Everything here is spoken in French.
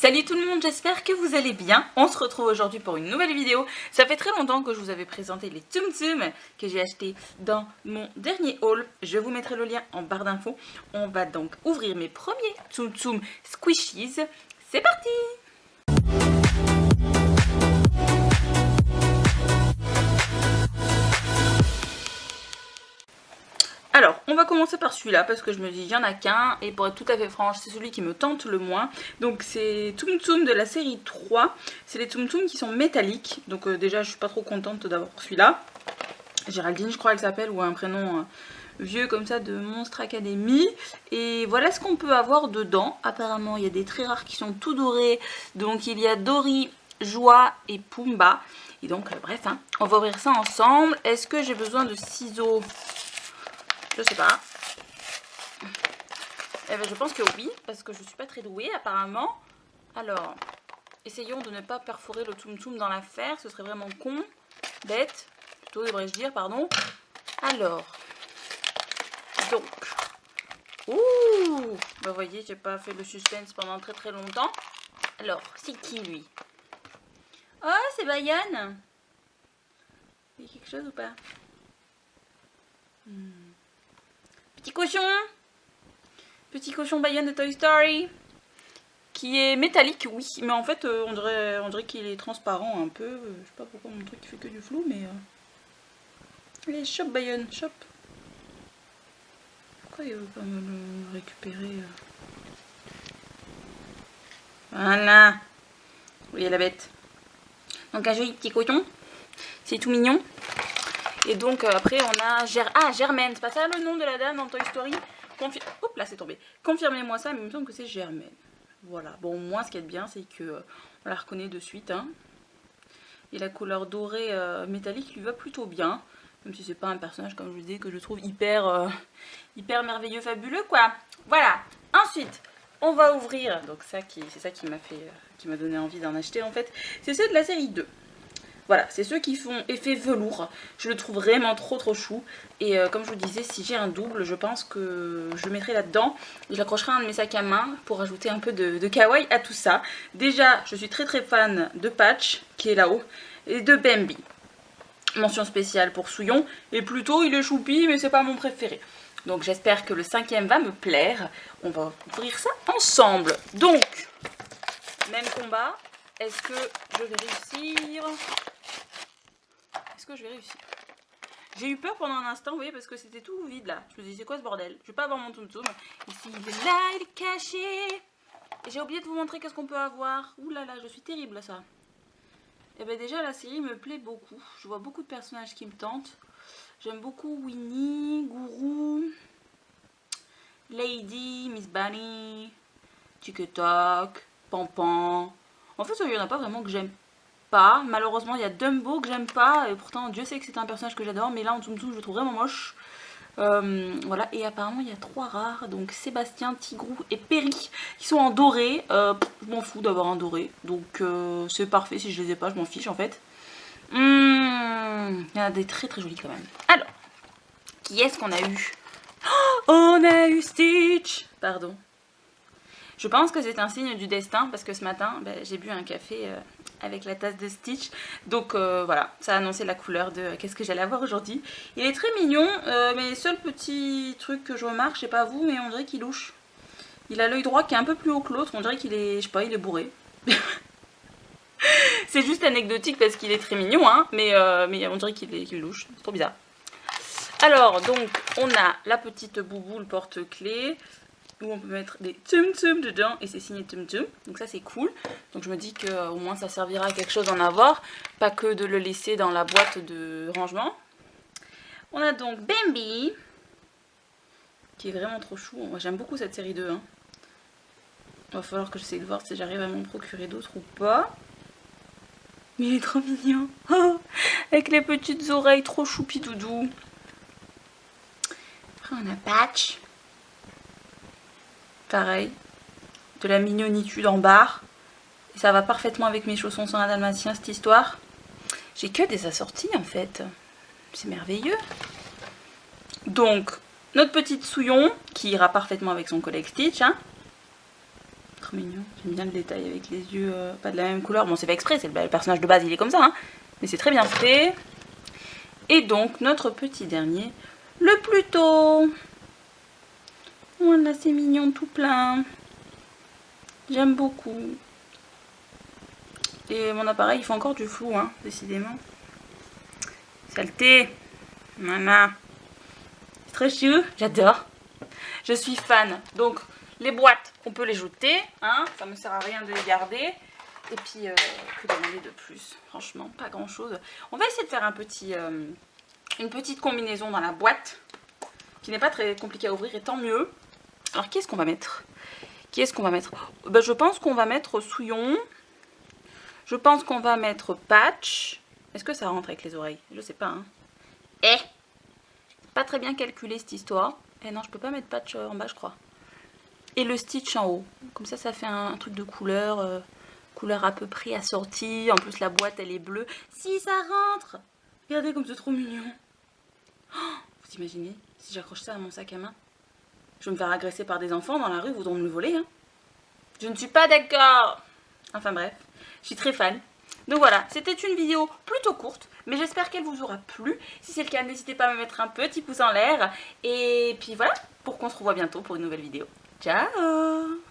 Salut tout le monde, j'espère que vous allez bien. On se retrouve aujourd'hui pour une nouvelle vidéo. Ça fait très longtemps que je vous avais présenté les Tsum Tsum que j'ai acheté dans mon dernier haul. Je vous mettrai le lien en barre d'infos. On va donc ouvrir mes premiers Tsum Tsum Squishies. C'est parti! Alors, on va commencer par celui-là parce que je me dis il n'y en a qu'un et pour être tout à fait franche, c'est celui qui me tente le moins. Donc c'est Tsum Tsum de la série 3. C'est les Tsum Tsum qui sont métalliques. Donc déjà, je suis pas trop contente d'avoir celui-là. Géraldine, je crois qu'elle s'appelle, ou un prénom vieux comme ça de Monstre Academy. Et voilà ce qu'on peut avoir dedans. Apparemment, il y a des très rares qui sont tout dorés. Donc il y a Dory, Joie et Pumba. Et donc, bref, hein, on va ouvrir ça ensemble. Est-ce que j'ai besoin de ciseaux ? Je sais pas. Eh ben, je pense que oui, parce que je suis pas très douée apparemment. Alors, essayons de ne pas perforer le Tsum Tsum dans l'affaire, ce serait vraiment con, bête, plutôt devrais-je dire, pardon. Alors, donc, ouh, bah vous voyez, j'ai pas fait le suspense pendant très longtemps. Alors, c'est qui lui? Oh, c'est Bayonne. Il y a quelque chose ou pas? Petit cochon Bayonne de Toy Story, qui est métallique, oui, mais en fait on dirait qu'il est transparent un peu, je sais pas pourquoi mon truc fait que du flou, mais allez, chop Bayonne, chop. Pourquoi il veut pas me le récupérer Voilà, vous voyez la bête. Donc un joli petit cochon, c'est tout mignon. Et donc après on a Germaine, c'est pas ça le nom de la dame dans Toy Story? Hop là c'est tombé. Confirmez-moi ça, mais il me semble que c'est Germaine. Voilà, bon moi ce qui est bien c'est que on la reconnaît de suite. Hein. Et la couleur dorée métallique lui va plutôt bien. Même si c'est pas un personnage comme je vous disais que je trouve hyper merveilleux, fabuleux quoi. Voilà, ensuite on va ouvrir, donc c'est ça qui m'a donné envie d'en acheter en fait. C'est ceux de la série 2. Voilà, c'est ceux qui font effet velours. Je le trouve vraiment trop chou. Et comme je vous disais, si j'ai un double, je pense que je le mettrai là-dedans. Je l'accrocherai à un de mes sacs à main pour ajouter un peu de kawaii à tout ça. Déjà, je suis très fan de Patch, qui est là-haut, et de Bambi. Mention spéciale pour Souillon. Et plutôt, il est choupi, mais c'est pas mon préféré. Donc j'espère que le 5e va me plaire. On va ouvrir ça ensemble. Donc, même combat. Est-ce que je vais réussir? Est-ce que je vais réussir? J'ai eu peur pendant un instant, vous voyez, parce que c'était tout vide là. Je me dis, c'est quoi ce bordel? Je vais pas avoir mon Tsum Tsum. Ici, il est là, il est caché. Et j'ai oublié de vous montrer qu'est-ce qu'on peut avoir. Ouh là là, je suis terrible à ça. Et bien déjà, la série me plaît beaucoup. Je vois beaucoup de personnages qui me tentent. J'aime beaucoup Winnie, Gourou, Lady, Miss Bunny, Tic Tac, Pampan. En fait, il n'y en a pas vraiment que j'aime pas. Malheureusement, il y a Dumbo que j'aime pas. Et pourtant, Dieu sait que c'est un personnage que j'adore. Mais là, en Tsum Tsum, je le trouve vraiment moche. Voilà. Et apparemment, il y a 3 rares. Donc, Sébastien, Tigrou et Perry qui sont en doré. Je m'en fous d'avoir un doré. Donc, c'est parfait. Si je les ai pas, je m'en fiche en fait. Il y en a des très jolis quand même. Alors, qui est-ce qu'on a eu? Oh, on a eu Stitch. Pardon. Je pense que c'est un signe du destin parce que ce matin, j'ai bu un café avec la tasse de Stitch. Donc voilà, ça a annoncé la couleur de qu'est-ce que j'allais avoir aujourd'hui. Il est très mignon, mais seul petit truc que je remarque, je sais pas vous, mais on dirait qu'il louche. Il a l'œil droit qui est un peu plus haut que l'autre, on dirait qu'il est, je sais pas, il est bourré. C'est juste anecdotique parce qu'il est très mignon, hein, mais on dirait qu'il louche, c'est trop bizarre. Alors, donc, on a la petite bouboule porte-clés, où on peut mettre des Tsum Tsum dedans et c'est signé Tsum Tsum, donc ça c'est cool. Donc je me dis qu'au moins ça servira à quelque chose d'en avoir, pas que de le laisser dans la boîte de rangement. On a donc Bambi, qui est vraiment trop chou. Moi j'aime beaucoup cette série 2. Hein. Il va falloir que j'essaie de voir si j'arrive à m'en procurer d'autres ou pas. Mais il est trop mignon, oh, avec les petites oreilles trop choupi-doudou. Après on a Patch. Pareil, de la mignonitude en barre. Et ça va parfaitement avec mes chaussons sans un dalmatien, cette histoire. J'ai que des assortis en fait. C'est merveilleux. Donc, notre petite Souillon, qui ira parfaitement avec son collègue Stitch. Hein. trop mignon. J'aime bien le détail avec les yeux pas de la même couleur. Bon, c'est pas exprès, le personnage de base, il est comme ça, hein. Mais c'est très bien fait. Et donc, notre petit dernier, le Pluto. Voilà, c'est mignon, tout plein. J'aime beaucoup. Et mon appareil, il fait encore du flou, hein, décidément. Saleté. Voilà. C'est très chou, j'adore. Je suis fan. Donc, les boîtes, on peut les jeter, hein. Ça me sert à rien de les garder. Et puis, que demander de plus? Franchement, pas grand chose. On va essayer de faire une petite combinaison dans la boîte, qui n'est pas très compliquée à ouvrir, et tant mieux. Alors, qu'est-ce qu'on va mettre? Je pense qu'on va mettre Souillon. Je pense qu'on va mettre Patch. Est-ce que ça rentre avec les oreilles? Je sais pas, hein. Pas très bien calculé cette histoire. Non, je peux pas mettre Patch en bas, je crois. Et le Stitch en haut. Comme ça, ça fait un truc de couleur. Couleur à peu près assortie. En plus, la boîte, elle est bleue. Si, ça rentre! Regardez comme c'est trop mignon. Oh, vous imaginez si j'accroche ça à mon sac à main? Je vais me faire agresser par des enfants dans la rue, ils voudront me le voler, hein. Je ne suis pas d'accord. Enfin bref, je suis très fan. Donc voilà, c'était une vidéo plutôt courte, mais j'espère qu'elle vous aura plu. Si c'est le cas, n'hésitez pas à me mettre un petit pouce en l'air. Et puis voilà, pour qu'on se revoie bientôt pour une nouvelle vidéo. Ciao!